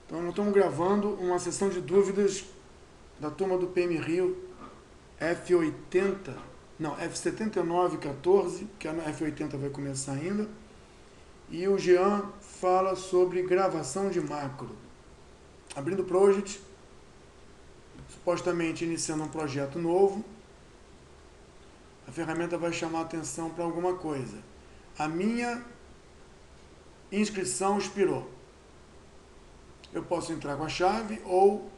Então, nós estamos gravando uma sessão de dúvidas da turma do PM Rio F80, não, F7914, que a F80 vai começar ainda. E o Jean fala sobre gravação de macro. Abrindo o Project, supostamente iniciando um projeto novo, a ferramenta vai chamar a atenção para alguma coisa. A minha inscrição expirou. Eu posso entrar com a chave ou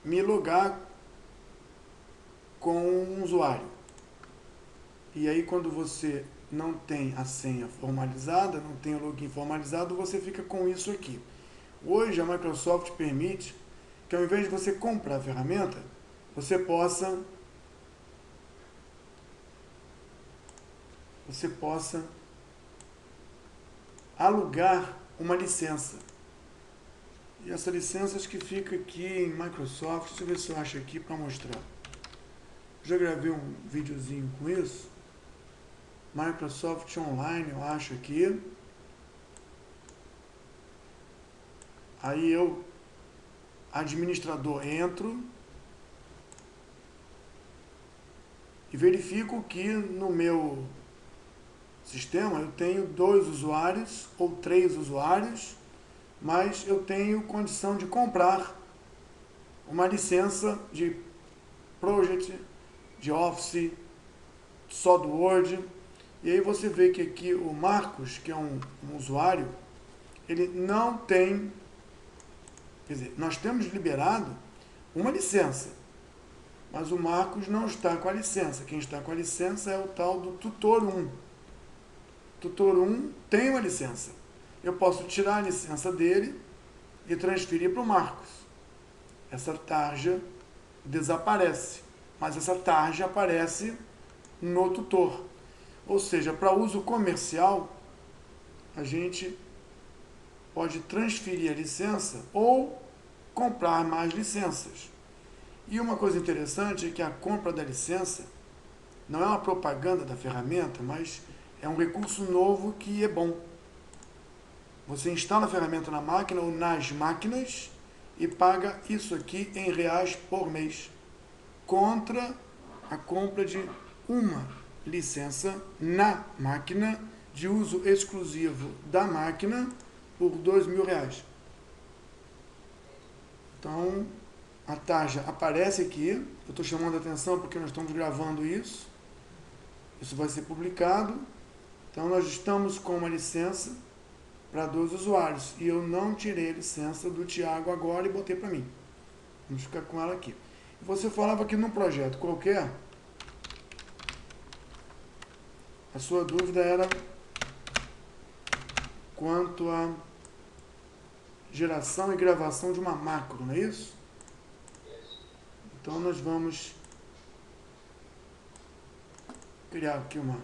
me logar com um usuário. E aí, quando você não tem a senha formalizada, não tem o login formalizado, você fica com isso aqui. Hoje a Microsoft permite que, ao invés de você comprar a ferramenta, você possa alugar uma licença. E essa licença acho que fica aqui em Microsoft. Deixa eu ver se eu acho aqui para mostrar. Já gravei um videozinho com isso. Microsoft Online, eu acho aqui. Aí eu, administrador, entro e verifico que no meu sistema eu tenho 2 usuários ou 3 usuários, mas eu tenho condição de comprar uma licença de Project, de Office, só do Word. E aí você vê que aqui o Marcos, que é um usuário, ele não tem, quer dizer, nós temos liberado uma licença, mas o Marcos não está com a licença. Quem está com a licença é o tal do Tutor 1. Tutor 1 tem uma licença. Eu posso tirar a licença dele e transferir para o Marcos. Essa tarja desaparece, mas essa tarja aparece no tutor. Ou seja, para uso comercial, a gente pode transferir a licença ou comprar mais licenças. E uma coisa interessante é que a compra da licença não é uma propaganda da ferramenta, mas é um recurso novo que é bom. Você instala a ferramenta na máquina ou nas máquinas e paga isso aqui em reais por mês, contra a compra de uma licença na máquina, de uso exclusivo da máquina, por R$2.000. Então, a tarja aparece aqui. Eu estou chamando a atenção porque nós estamos gravando isso. Isso vai ser publicado. Então, nós estamos com uma licença para 2 usuários. E eu não tirei a licença do Thiago agora e botei para mim. Vamos ficar com ela aqui. Você falava que num projeto qualquer, a sua dúvida era quanto à geração e gravação de uma macro, não é isso? Então nós vamos criar aqui uma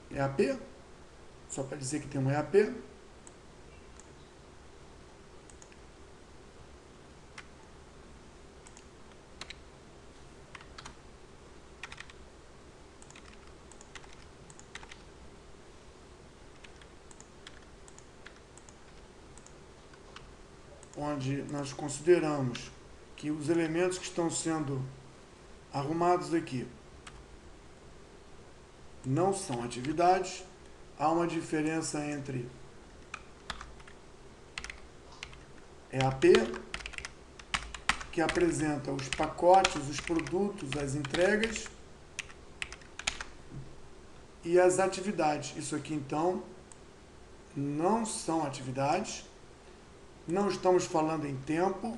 EAP, só para dizer que tem uma EAP. Onde nós consideramos que os elementos que estão sendo arrumados aqui não são atividades. Há uma diferença entre EAP, que apresenta os pacotes, os produtos, as entregas, e as atividades. Isso aqui, então, não são atividades. Não estamos falando em tempo,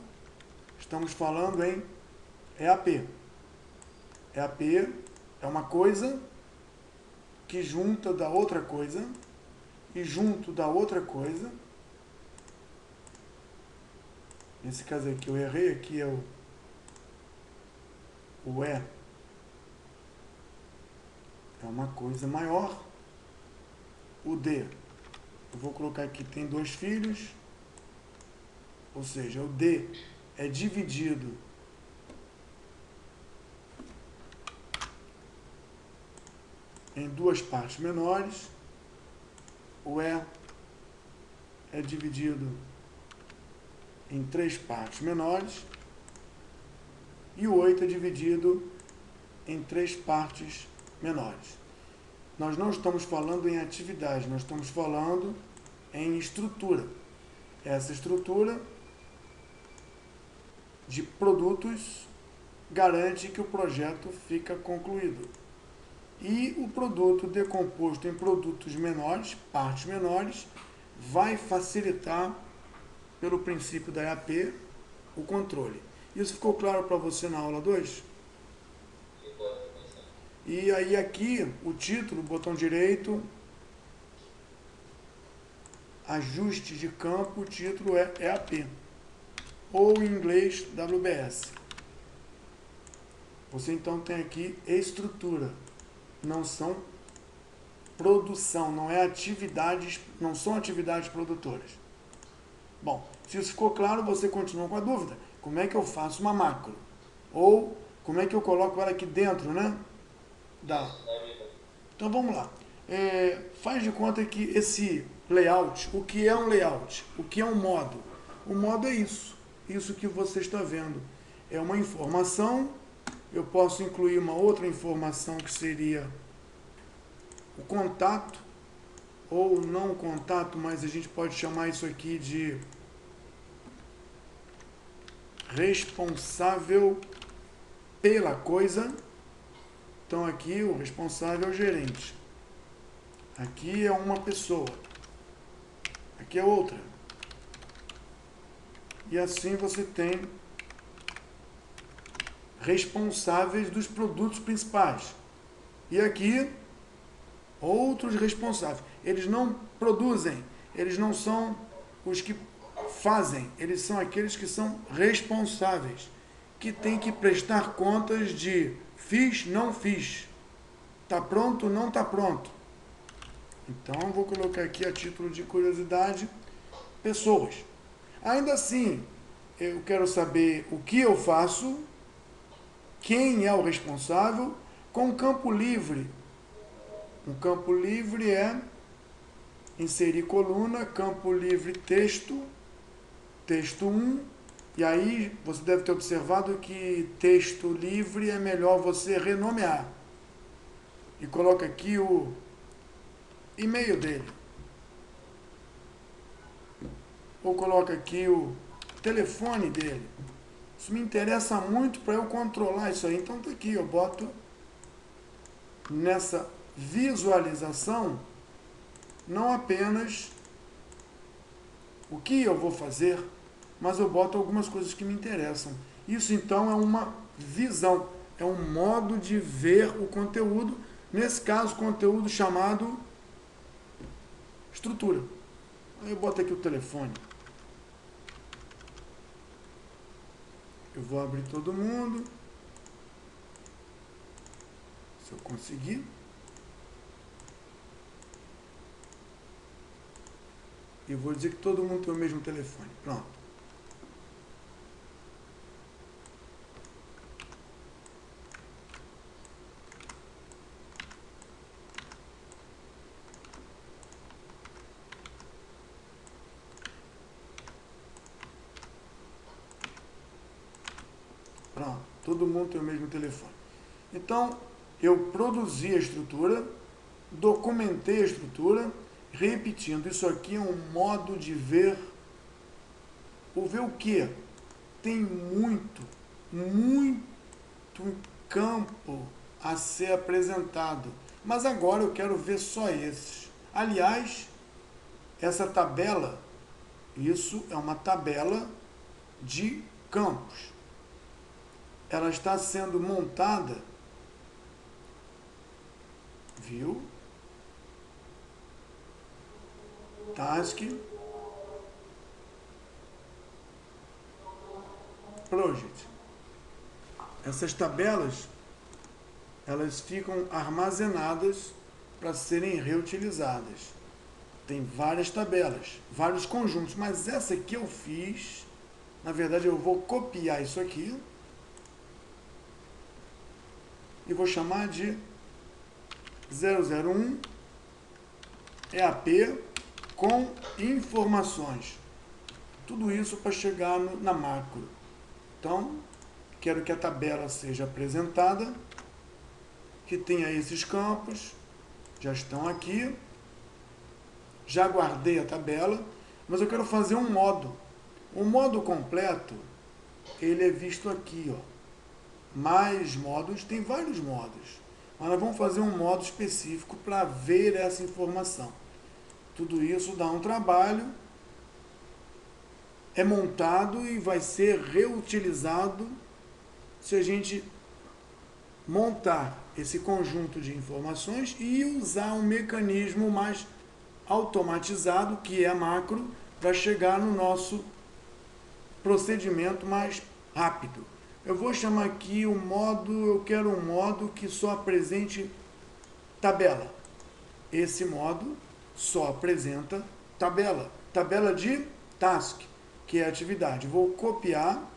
estamos falando em EAP. EAP é uma coisa que junta da outra coisa, e junto da outra coisa, nesse caso aqui eu errei, aqui é o E, é uma coisa maior. O D, eu vou colocar aqui, tem 2 filhos, ou seja, o D é dividido em 2 partes menores. O E é dividido em 3 partes menores e o 8 é dividido em 3 partes menores. Nós não estamos falando em atividade, nós estamos falando em estrutura. Essa estrutura de produtos garante que o projeto fica concluído. E o produto decomposto em produtos menores, partes menores, vai facilitar, pelo princípio da EAP, o controle. Isso ficou claro para você na aula 2? E aí aqui, o título, botão direito, ajuste de campo, o título é EAP, ou em inglês WBS. Você então tem aqui estrutura, não são produção, não são atividades produtoras. Bom, se isso ficou claro, você continua com a dúvida. Como é que eu faço uma macro? Ou como é que eu coloco ela aqui dentro, né? Então vamos lá. Faz de conta que esse layout, o que é um layout? O que é um modo? O modo é isso que você está vendo. É uma informação, eu posso incluir uma outra informação que seria o contato, ou não contato, mas a gente pode chamar isso aqui de responsável pela coisa. Então aqui o responsável é o gerente. Aqui é uma pessoa. Aqui é outra. E assim você tem responsáveis dos produtos principais. E aqui, outros responsáveis. Eles não produzem, eles não são os que fazem, eles são aqueles que são responsáveis, que têm que prestar contas de fiz, não fiz, está pronto, não está pronto. Então, vou colocar aqui a título de curiosidade, pessoas. Ainda assim, eu quero saber o que eu faço, quem é o responsável, com campo livre. Um campo livre é inserir coluna, campo livre texto, texto 1, e aí você deve ter observado que texto livre é melhor você renomear. E coloca aqui o e-mail dele. Ou coloca aqui o telefone dele. Isso me interessa muito para eu controlar isso aí. Então tá aqui, eu boto nessa visualização não apenas o que eu vou fazer, mas eu boto algumas coisas que me interessam. Isso então é uma visão, é um modo de ver o conteúdo, nesse caso conteúdo chamado estrutura. Aí eu boto aqui o telefone. Eu vou abrir todo mundo. Se eu conseguir. E vou dizer que todo mundo tem o mesmo telefone. Pronto. Pronto. Todo mundo tem o mesmo telefone. Então, eu produzi a estrutura, documentei a estrutura, repetindo, isso aqui é um modo de ver. O ver o quê? Tem muito campo a ser apresentado. Mas agora eu quero ver só esses. Aliás, essa tabela, isso é uma tabela de campos. Ela está sendo montada, viu? Task, Project. Essas tabelas, elas ficam armazenadas para serem reutilizadas. Tem várias tabelas, vários conjuntos, mas essa aqui eu fiz, na verdade eu vou copiar isso aqui e vou chamar de 001 EAP com informações. Tudo isso para chegar na macro. Então, quero que a tabela seja apresentada, que tenha esses campos, já estão aqui, já guardei a tabela, mas eu quero fazer um modo. O modo completo, ele é visto aqui, ó. Mais modos, tem vários modos, mas nós vamos fazer um modo específico para ver essa informação. Tudo isso dá um trabalho, é montado e vai ser reutilizado se a gente montar esse conjunto de informações e usar um mecanismo mais automatizado, que é a macro, para chegar no nosso procedimento mais rápido. Eu vou chamar aqui o modo, eu quero um modo que só apresente tabela. Esse modo só apresenta tabela. Tabela de task, que é atividade. Vou copiar,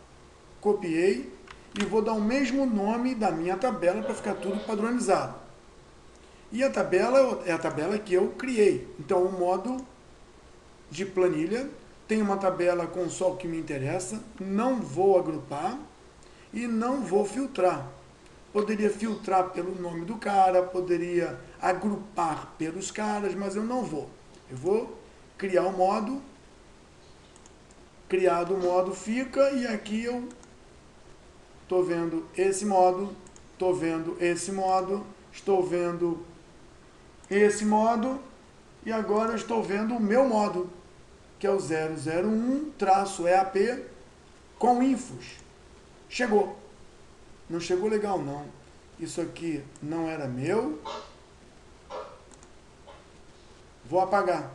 copiei e vou dar o mesmo nome da minha tabela para ficar tudo padronizado. E a tabela é a tabela que eu criei. Então, o modo de planilha tem uma tabela com só o que me interessa, não vou agrupar e não vou filtrar. Poderia filtrar pelo nome do cara, poderia agrupar pelos caras, mas eu não vou. Eu vou criar o modo, criado o modo fica, e aqui eu estou vendo esse modo, estou vendo esse modo, estou vendo esse modo, e agora eu estou vendo o meu modo, que é o 001-EAP com infos. Chegou. Não chegou legal, não. Isso aqui não era meu. Vou apagar.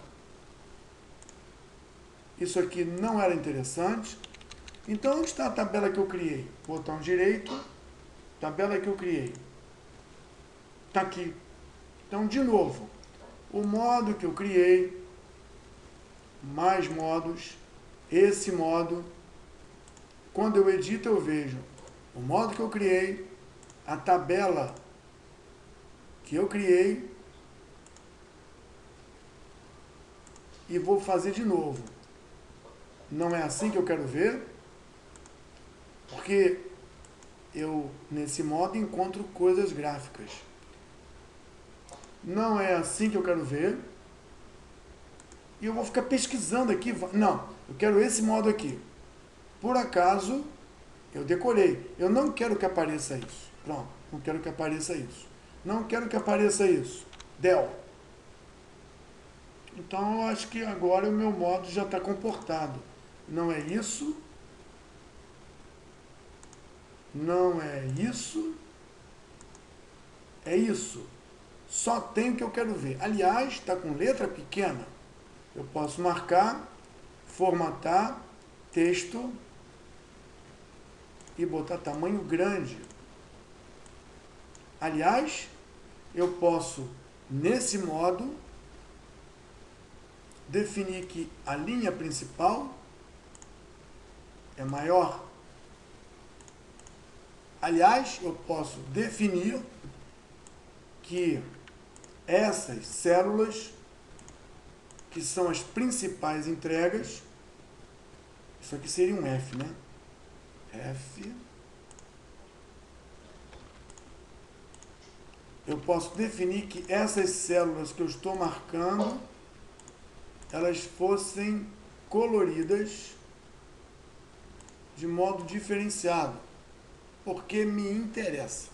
Isso aqui não era interessante. Então, onde está a tabela que eu criei? Botão direito, tabela que eu criei. Está aqui. Então, de novo, o modo que eu criei, mais modos, esse modo. Quando eu edito, eu vejo o modo que eu criei, a tabela que eu criei, e vou fazer de novo. Não é assim que eu quero ver, porque eu, nesse modo, encontro coisas gráficas. Não é assim que eu quero ver. E eu vou ficar pesquisando aqui. Não, eu quero esse modo aqui. Por acaso, eu decorei. Eu não quero que apareça isso. Pronto, não quero que apareça isso. Não quero que apareça isso. Del. Então, eu acho que agora o meu modo já está comportado. Não é isso. Não é isso. É isso. Só tem o que eu quero ver. Aliás, está com letra pequena. Eu posso marcar, formatar, texto e botar tamanho grande. Aliás, eu posso, nesse modo, definir que a linha principal é maior. Aliás, eu posso definir que essas células, que são as principais entregas, isso aqui seria um F, né? F. Eu posso definir que essas células que eu estou marcando, elas fossem coloridas de modo diferenciado, porque me interessa.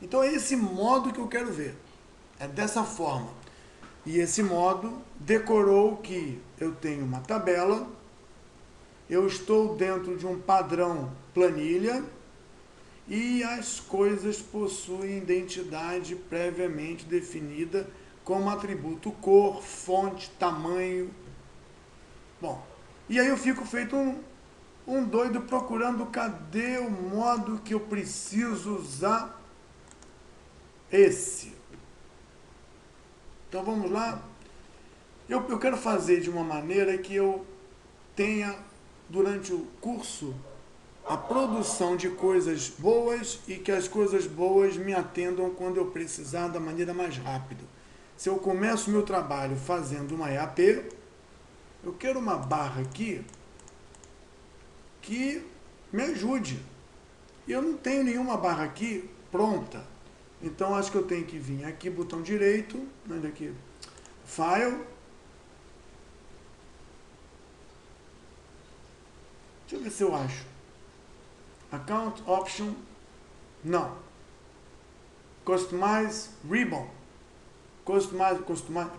Então é esse modo que eu quero ver. É dessa forma. E esse modo decorou que eu tenho uma tabela, eu estou dentro de um padrão planilha e as coisas possuem identidade previamente definida como atributo cor, fonte, tamanho. Bom, e aí eu fico feito um doido procurando cadê o modo que eu preciso usar. Esse. Então vamos lá. Eu quero fazer de uma maneira que eu tenha, durante o curso, a produção de coisas boas e que as coisas boas me atendam quando eu precisar da maneira mais rápida. Se eu começo o meu trabalho fazendo uma EAP, eu quero uma barra aqui que me ajude. E eu não tenho nenhuma barra aqui pronta. Então, acho que eu tenho que vir aqui, botão direito, onde aqui? File. Deixa eu ver se eu acho. Account Option. Não. Customize Ribbon. Customize,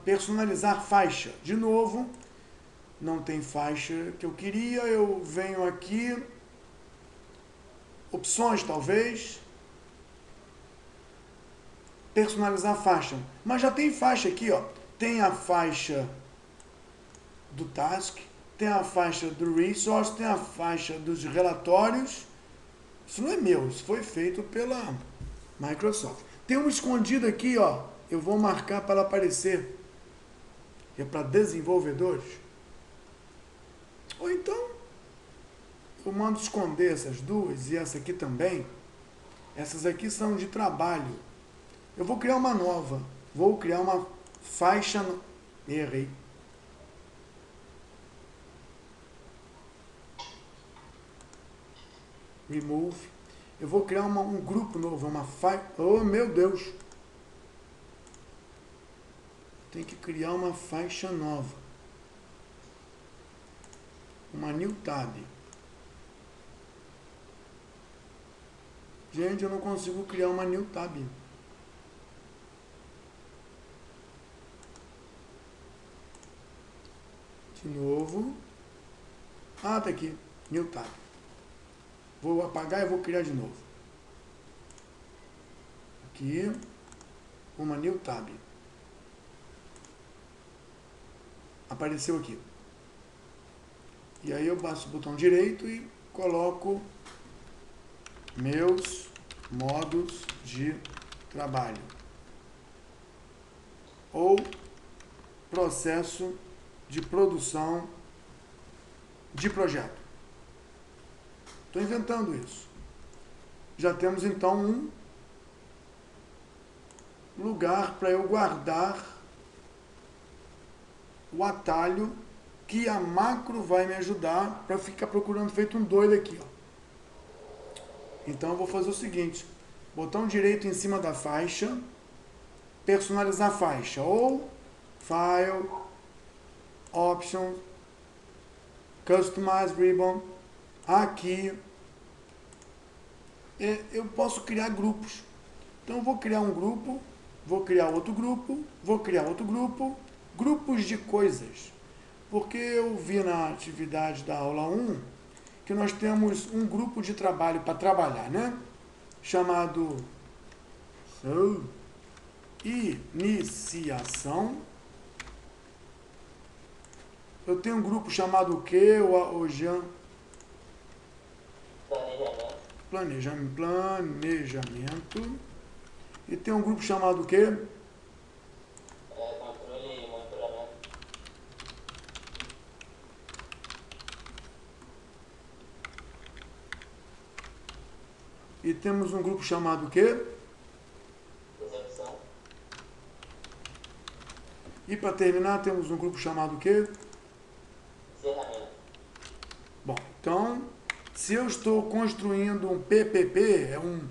personalizar faixa. De novo, não tem faixa que eu queria. Eu venho aqui. Opções, talvez. Personalizar faixa. Mas já tem faixa aqui, ó. Tem a faixa do Task, tem a faixa do Resource, tem a faixa dos relatórios. Isso não é meu, isso foi feito pela Microsoft. Tem uma escondida aqui, ó. Eu vou marcar para ela aparecer. Que é para desenvolvedores. Ou então, eu mando esconder essas duas e essa aqui também. Essas aqui são de trabalho. Eu vou criar uma nova. Vou criar uma faixa... Errei. Remove. Eu vou criar um grupo novo, uma faixa... Oh, meu Deus! Tem que criar uma faixa nova. Uma new tab. Gente, eu não consigo criar uma new tab. De novo. Ah, tá aqui. New tab. Vou apagar e vou criar de novo. Aqui. Uma new tab. Apareceu aqui. E aí eu passo o botão direito e coloco meus modos de trabalho. Ou processo de produção de projeto. Estou inventando isso. Já temos então um lugar para eu guardar o atalho que a macro vai me ajudar para ficar procurando feito um doido aqui, ó. Então eu vou fazer o seguinte, botão direito em cima da faixa, personalizar faixa, ou File, Options, Customize Ribbon, aqui, eu posso criar grupos. Então eu vou criar um grupo, vou criar outro grupo, vou criar outro grupo, grupos de coisas. Porque eu vi na atividade da aula 1 que nós temos um grupo de trabalho para trabalhar, né? Chamado Iniciação. Eu tenho um grupo chamado o quê? O Jean? Planejamento. E tem um grupo chamado o quê? Controle e monitoramento. E temos um grupo chamado o quê? Execução. E para terminar, temos um grupo chamado o quê? Encerramento. Bom, então, se eu estou construindo um PPP, é um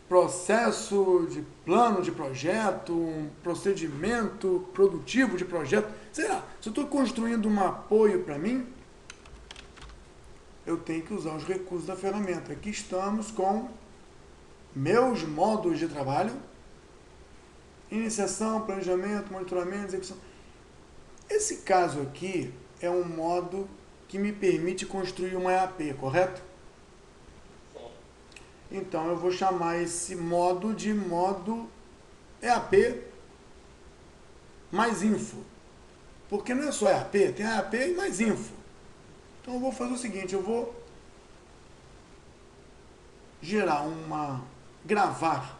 processo de plano de projeto, um procedimento produtivo de projeto, sei lá, se eu estou construindo um apoio para mim, eu tenho que usar os recursos da ferramenta. Aqui estamos com meus modos de trabalho, iniciação, planejamento, monitoramento, execução. Esse caso aqui é um modo que me permite construir uma EAP, correto? Sim. Então eu vou chamar esse modo de modo EAP mais info. Porque não é só EAP, tem EAP e mais info. Então eu vou fazer o seguinte, eu vou gravar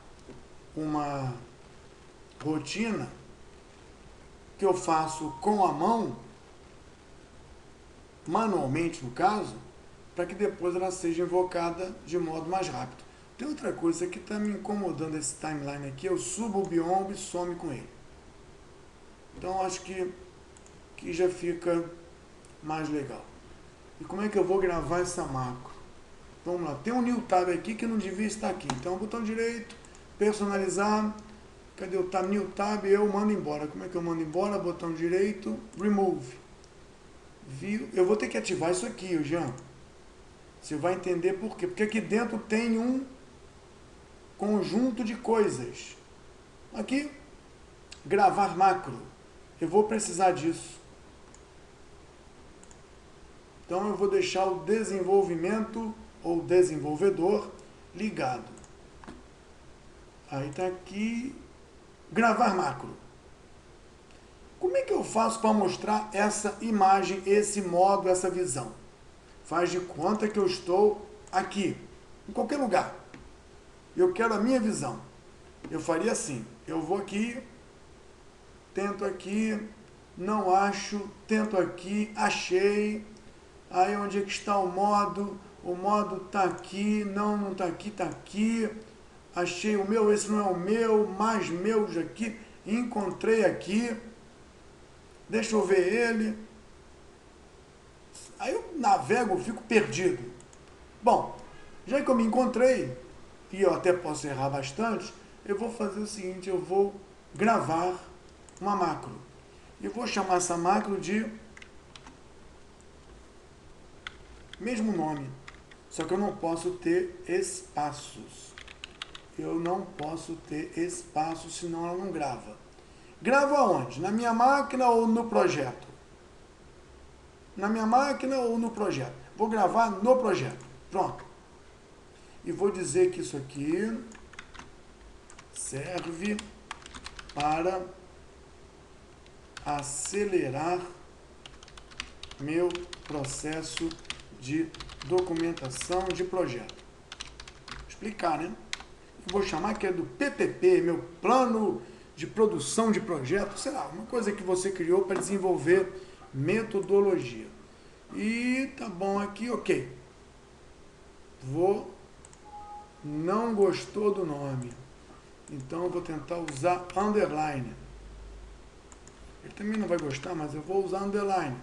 uma rotina que eu faço com a mão, manualmente no caso, para que depois ela seja invocada de modo mais rápido. Tem outra coisa que está me incomodando esse timeline aqui, eu subo o biombo e some com ele. Então acho que já fica mais legal. E como é que eu vou gravar essa macro? Vamos lá, tem um new tab aqui que não devia estar aqui. Então, botão direito, personalizar. Cadê o tab? New tab, eu mando embora. Como é que eu mando embora? Botão direito, remove. Viu? Eu vou ter que ativar isso aqui, Jean. Você vai entender por quê. Porque aqui dentro tem um conjunto de coisas. Aqui, gravar macro. Eu vou precisar disso. Então eu vou deixar o desenvolvimento ou desenvolvedor ligado. Aí está aqui, gravar macro. Como é que eu faço para mostrar essa imagem, esse modo, essa visão? Faz de conta que eu estou aqui, em qualquer lugar. Eu quero a minha visão. Eu faria assim, eu vou aqui, tento aqui, não acho, tento aqui, achei. Aí onde é que está o modo? O modo está aqui, não está aqui, está aqui. Achei o meu, esse não é o meu, mais meus aqui. Encontrei aqui. Deixa eu ver ele. Aí eu navego, fico perdido. Bom, já que eu me encontrei, e eu até posso errar bastante, eu vou fazer o seguinte, eu vou gravar uma macro. E vou chamar essa macro de mesmo nome, só que eu não posso ter espaços. Eu não posso ter espaços, senão ela não grava. Grava onde? Na minha máquina ou no projeto? Na minha máquina ou no projeto? Vou gravar no projeto. Pronto. E vou dizer que isso aqui serve para acelerar meu processo de documentação de projeto. Vou explicar, né? Eu vou chamar que é do PPP, meu plano de produção de projeto, sei lá, uma coisa que você criou para desenvolver metodologia. E tá bom aqui, ok. Não gostou do nome, então eu vou tentar usar underline. Ele também não vai gostar, mas eu vou usar underline.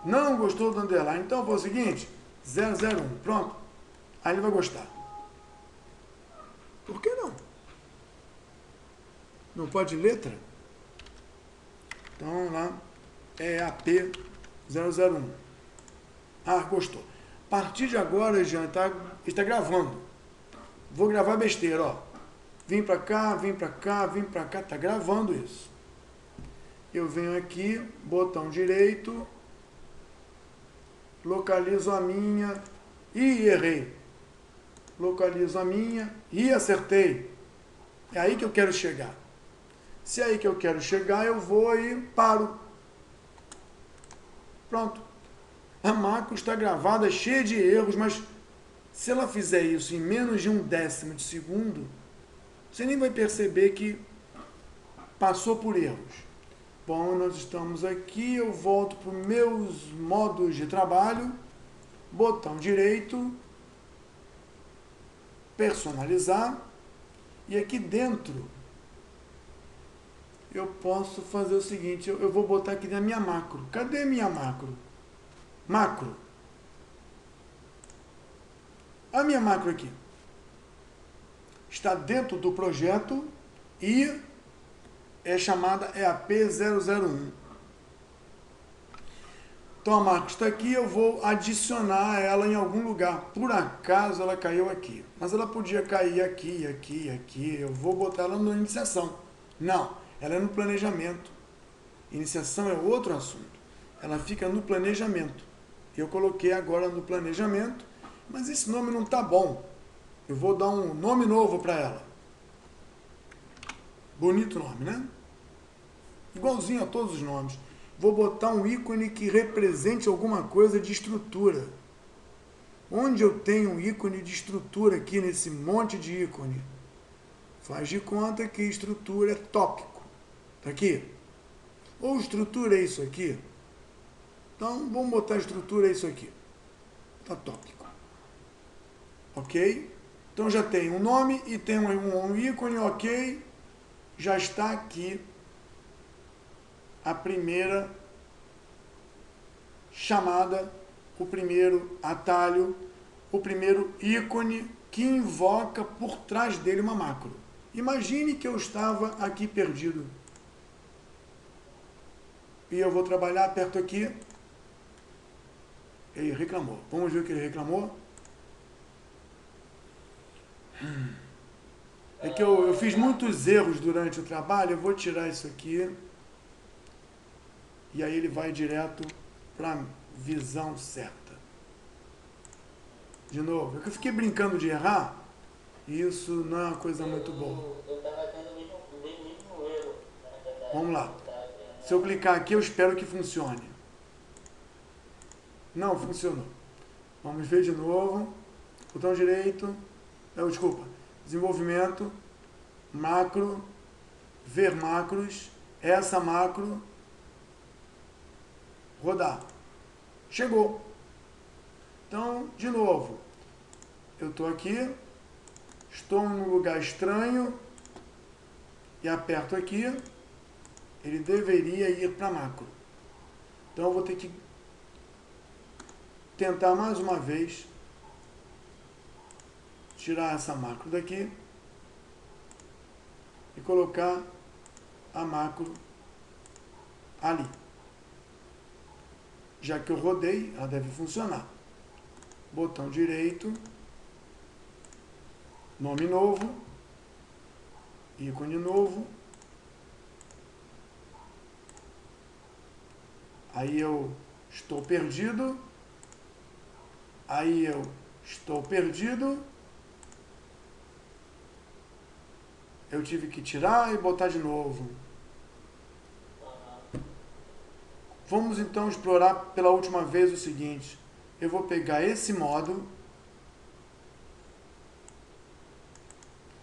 Não gostou do underline, então eu vou o seguinte, 001, pronto. Aí ele vai gostar. Por que não? Não pode letra? Então lá, EAP001. Ah, gostou. A partir de agora, já está gravando. Vou gravar besteira, ó. Vim pra cá, vim pra cá, vim pra cá, tá gravando isso. Eu venho aqui, botão direito, localizo a minha, e errei. Localizo a minha e acertei. É aí que eu quero chegar. Se é aí que eu quero chegar, eu vou e paro. Pronto. A macro está gravada, cheia de erros, mas se ela fizer isso em menos de 1/10 de segundo, você nem vai perceber que passou por erros. Bom, nós estamos aqui, eu volto para os meus modos de trabalho, botão direito, personalizar, e aqui dentro eu posso fazer o seguinte, eu vou botar aqui na minha macro. Cadê minha macro? Macro. A minha macro aqui está dentro do projeto e é chamada EAP001. Então a macro está aqui, eu vou adicionar ela em algum lugar. Por acaso ela caiu aqui. Mas ela podia cair aqui, aqui, aqui. Eu vou botar ela na iniciação. Não, ela é no planejamento. Iniciação é outro assunto. Ela fica no planejamento. Eu coloquei agora no planejamento, mas esse nome não está bom. Eu vou dar um nome novo para ela. Bonito nome, né? Igualzinho a todos os nomes. Vou botar um ícone que represente alguma coisa de estrutura. Onde eu tenho um ícone de estrutura aqui nesse monte de ícone? Faz de conta que estrutura é tópico. Tá aqui. Ou estrutura é isso aqui. Então, vamos botar estrutura é isso aqui. Tá tópico. Ok? Então já tem um nome e tem um ícone, ok? Já está aqui a primeira chamada, o primeiro atalho, o primeiro ícone que invoca por trás dele uma macro. Imagine que eu estava aqui perdido. E eu vou trabalhar, aperto aqui. Ele reclamou. Vamos ver o que ele reclamou. É que eu fiz muitos erros durante o trabalho. Eu vou tirar isso aqui. E aí ele vai direto para a visão certa. De novo, é que eu fiquei brincando de errar. E isso não é uma coisa muito boa. Eu estava tendo o mesmo erro, na verdade. Vamos lá. Se eu clicar aqui, eu espero que funcione. Não funcionou. Vamos ver de novo. Botão direito. Desculpa. Desenvolvimento. Macro. Ver macros. Essa macro. Rodar. Chegou. Então, de novo. Eu estou aqui. Estou num lugar estranho. E aperto aqui. Ele deveria ir para macro. Então, eu vou ter que tentar mais uma vez tirar essa macro daqui e colocar a macro ali. Já que eu rodei, ela deve funcionar. Botão direito, nome novo, ícone novo. Aí eu estou perdido. Aí eu estou perdido. Eu tive que tirar e botar de novo. Vamos então explorar pela última vez o seguinte. Eu vou pegar esse modo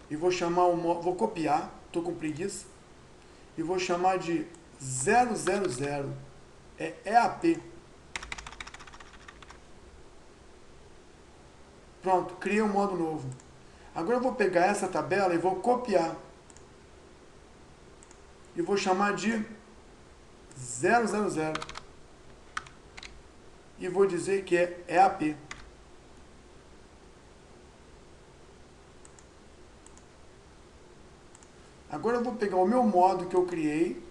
e vou chamar o modo, vou copiar, estou com preguiça, e vou chamar de 000, é EAP. Pronto, criei um modo novo. Agora eu vou pegar essa tabela e vou copiar. E vou chamar de 000. E vou dizer que é EAP. Agora eu vou pegar o meu modo que eu criei.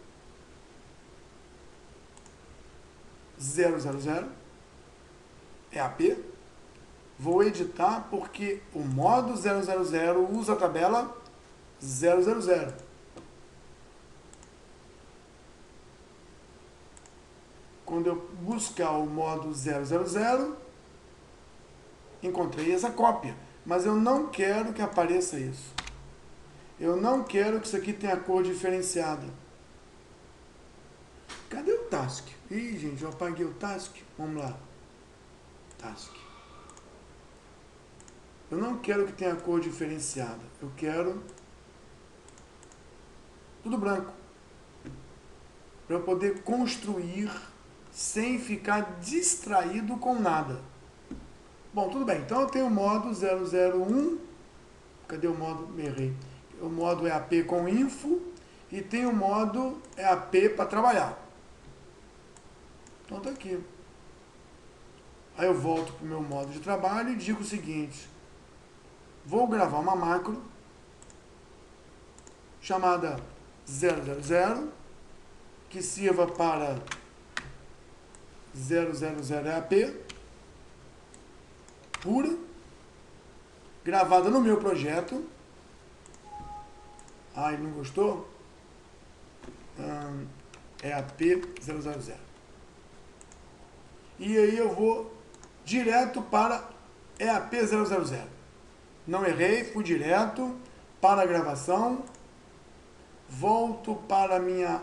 000. EAP. Vou editar porque o modo 000 usa a tabela 000. Quando eu buscar o modo 000, encontrei essa cópia. Mas eu não quero que apareça isso. Eu não quero que isso aqui tenha cor diferenciada. Cadê o task? Ih, gente, eu apaguei o task. Vamos lá. Task. Eu não quero que tenha cor diferenciada. Eu quero tudo branco. Para eu poder construir sem ficar distraído com nada. Bom, tudo bem. Então eu tenho o modo 001. Cadê o modo? Me errei. O modo EAP com info. E tem o modo EAP para trabalhar. Então tá aqui. Aí eu volto para o meu modo de trabalho e digo o seguinte. Vou gravar uma macro chamada 000 que sirva para 000 EAP pura, gravada no meu projeto. Ah, ele não gostou? EAP 000. E aí eu vou direto para EAP 000. Não errei, fui direto para a gravação. Volto para a minha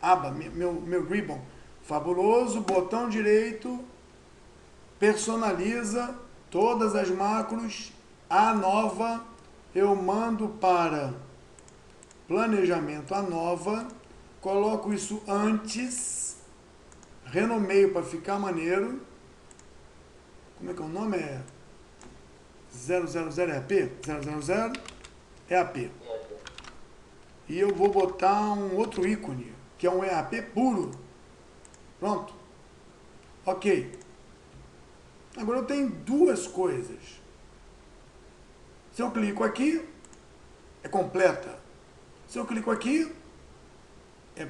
aba, meu ribbon. Fabuloso, botão direito, personaliza todas as macros. A nova, eu mando para planejamento a nova. Coloco isso antes. Renomeio para ficar maneiro. Como é que é o nome? É 000 EAP? 000 EAP. E eu vou botar um outro ícone, que é um EAP puro. Pronto. Ok. Agora eu tenho duas coisas. Se eu clico aqui, é completa. Se eu clico aqui, é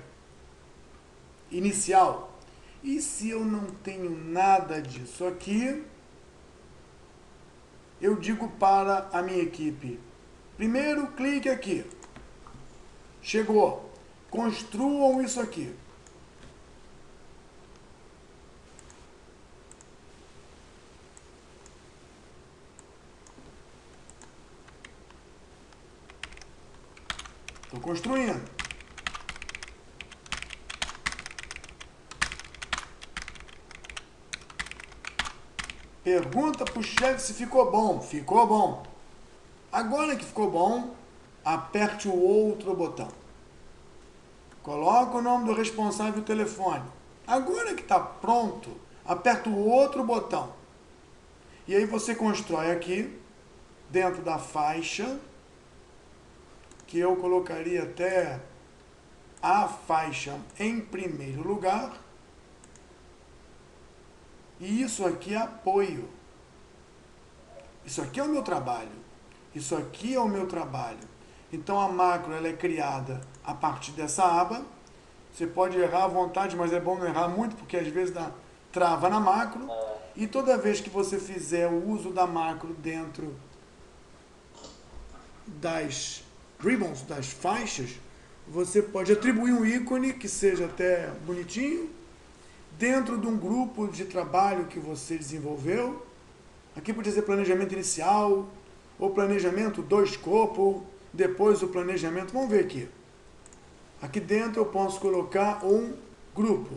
inicial. E se eu não tenho nada disso aqui, eu digo para a minha equipe, primeiro clique aqui. Chegou. Construam isso aqui. Estou construindo. Pergunta para o chefe se ficou bom. Ficou bom. Agora que ficou bom, aperte o outro botão. Coloca o nome do responsável e o telefone. Agora que está pronto, aperta o outro botão. E aí você constrói aqui, dentro da faixa, que eu colocaria até a faixa em primeiro lugar. E isso aqui é apoio. Isso aqui é o meu trabalho. Isso aqui é o meu trabalho. Então a macro ela é criada a partir dessa aba. Você pode errar à vontade, mas é bom não errar muito, porque às vezes dá trava na macro. E toda vez que você fizer o uso da macro dentro das ribbons, das faixas, você pode atribuir um ícone que seja até bonitinho, dentro de um grupo de trabalho que você desenvolveu. Aqui pode ser planejamento inicial, ou planejamento do escopo, depois o planejamento. Vamos ver aqui. Aqui dentro eu posso colocar um grupo.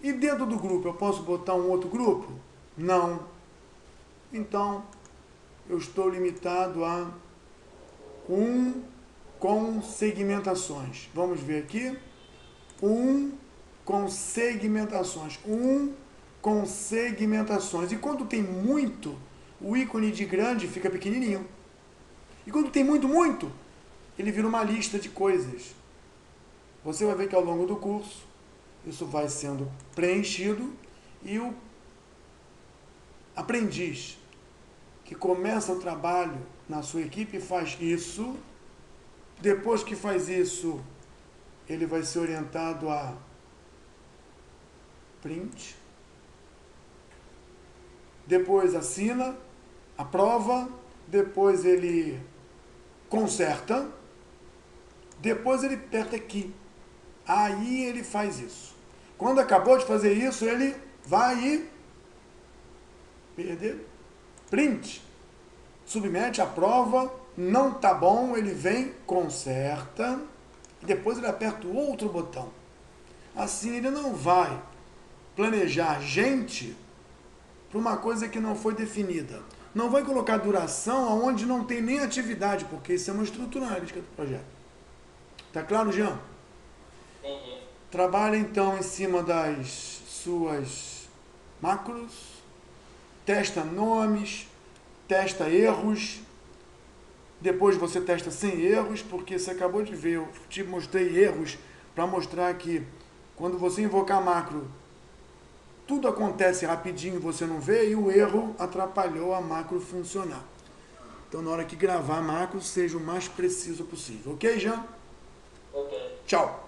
E dentro do grupo eu posso botar um outro grupo? Não. Então, eu estou limitado a um com segmentações. Vamos ver aqui. Um com segmentações. Um com segmentações. E quando tem muito, o ícone de grande fica pequenininho. E quando tem muito, ele vira uma lista de coisas. Você vai ver que ao longo do curso, isso vai sendo preenchido e o aprendiz que começa o trabalho na sua equipe faz isso. Depois que faz isso, ele vai ser orientado a print. Depois assina, aprova, depois ele conserta, depois ele aperta aqui. Aí ele faz isso. Quando acabou de fazer isso, ele vai e perder, print, submete, aprova, não tá bom, ele vem, conserta, e depois ele aperta o outro botão. Assim ele não vai planejar gente para uma coisa que não foi definida. Não vai colocar duração aonde não tem nem atividade, porque isso é uma estrutura analítica do projeto. Tá claro, Jean? Entendi. Trabalha então em cima das suas macros, testa nomes, testa erros, depois você testa sem erros, porque você acabou de ver, eu te mostrei erros para mostrar que quando você invocar a macro, tudo acontece rapidinho, você não vê, e o erro atrapalhou a macro funcionar. Então, na hora que gravar a macro, seja o mais preciso possível. Ok, Jean? Ok. Tchau.